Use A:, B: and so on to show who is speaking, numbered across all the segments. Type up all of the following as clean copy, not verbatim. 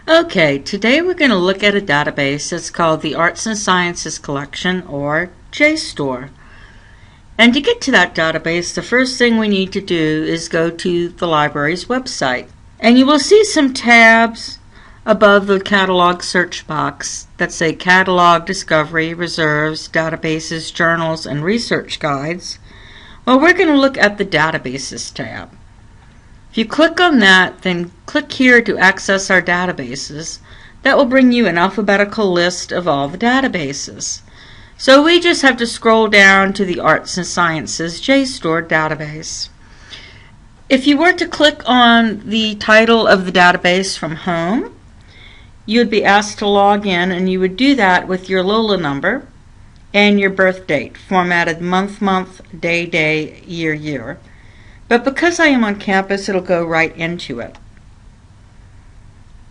A: Okay, today we're going to look at a database that's called the Arts and Sciences Collection, or Jstor. And to get to that database, the first thing we need to do is go to the library's website. And you will see some tabs above the catalog search box that say Catalog, Discovery, Reserves, Databases, Journals, and Research Guides. Well, we're going to look at the Databases tab. If you click on that, then click here to access our databases. That will bring you an alphabetical list of all the databases. So we just have to scroll down to the Arts and Sciences Jstor database. If you were to click on the title of the database from home, you would be asked to log in, and you would do that with your Lola number and your birth date, formatted month, day, year. But because I am on campus, it'll go right into it.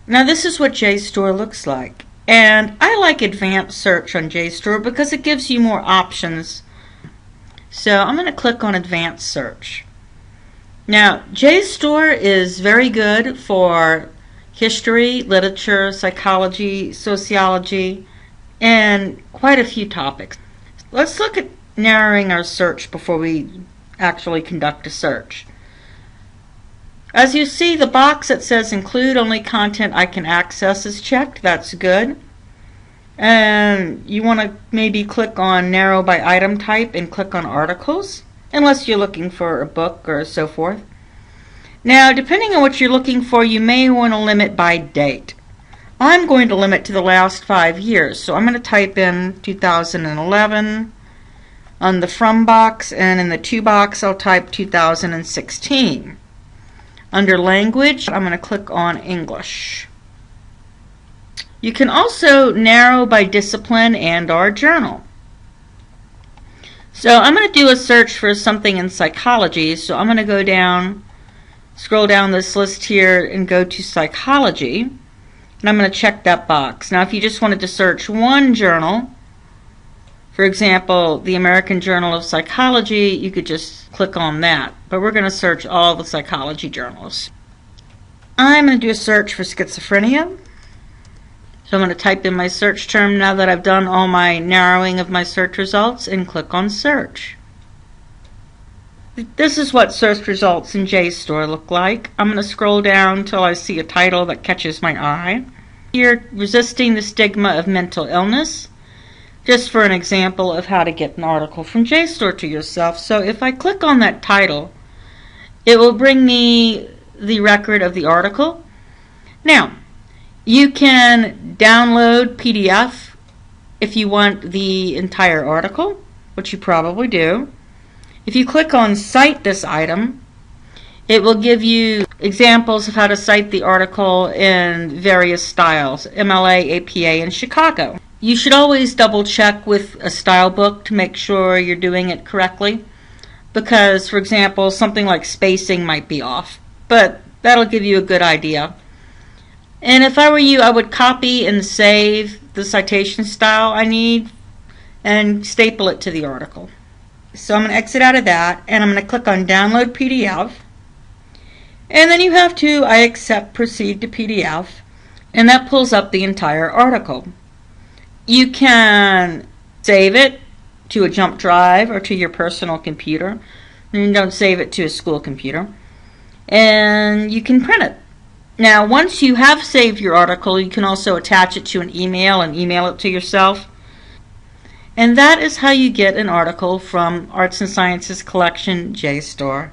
A: Now this is what Jstor looks like. And I like advanced search on Jstor because it gives you more options. So I'm going to click on advanced search. Now Jstor is very good for history, literature, psychology, sociology, and quite a few topics. Let's look at narrowing our search before we actually conduct a search. As you see, the box that says include only content I can access is checked. That's good. And you want to maybe click on narrow by item type and click on articles, unless you're looking for a book or so forth. Now, depending on what you're looking for, you may want to limit by date. I'm going to limit to the last 5 years, so I'm going to type in 2011 on the from box, and in the to box I'll type 2016. Under language, I'm going to click on English. You can also narrow by discipline and or journal. So I'm going to do a search for something in psychology, so I'm going to go down, scroll down this list here and go to psychology, and I'm going to check that box. Now if you just wanted to search one journal, for example, the American Journal of Psychology, you could just click on that. But we're going to search all the psychology journals. I'm going to do a search for schizophrenia. So I'm going to type in my search term now that I've done all my narrowing of my search results, and click on search. This is what search results in Jstor look like. I'm going to scroll down until I see a title that catches my eye. Here, Resisting the Stigma of Mental Illness. Just for an example of how to get an article from Jstor to yourself. So if I click on that title, it will bring me the record of the article. Now, you can download PDF if you want the entire article, which you probably do. If you click on Cite this item, it will give you examples of how to cite the article in various styles, MLA, APA, and Chicago. You should always double check with a style book to make sure you're doing it correctly, because, for example, something like spacing might be off, but that'll give you a good idea. And if I were you, I would copy and save the citation style I need and staple it to the article. So I'm going to exit out of that, and I'm going to click on Download PDF, and then you have to I accept Proceed to PDF, and that pulls up the entire article. You can save it to a jump drive or to your personal computer. And don't save it to a school computer. And you can print it. Now, once you have saved your article, you can also attach it to an email and email it to yourself. And that is how you get an article from Arts and Sciences Collection Jstor.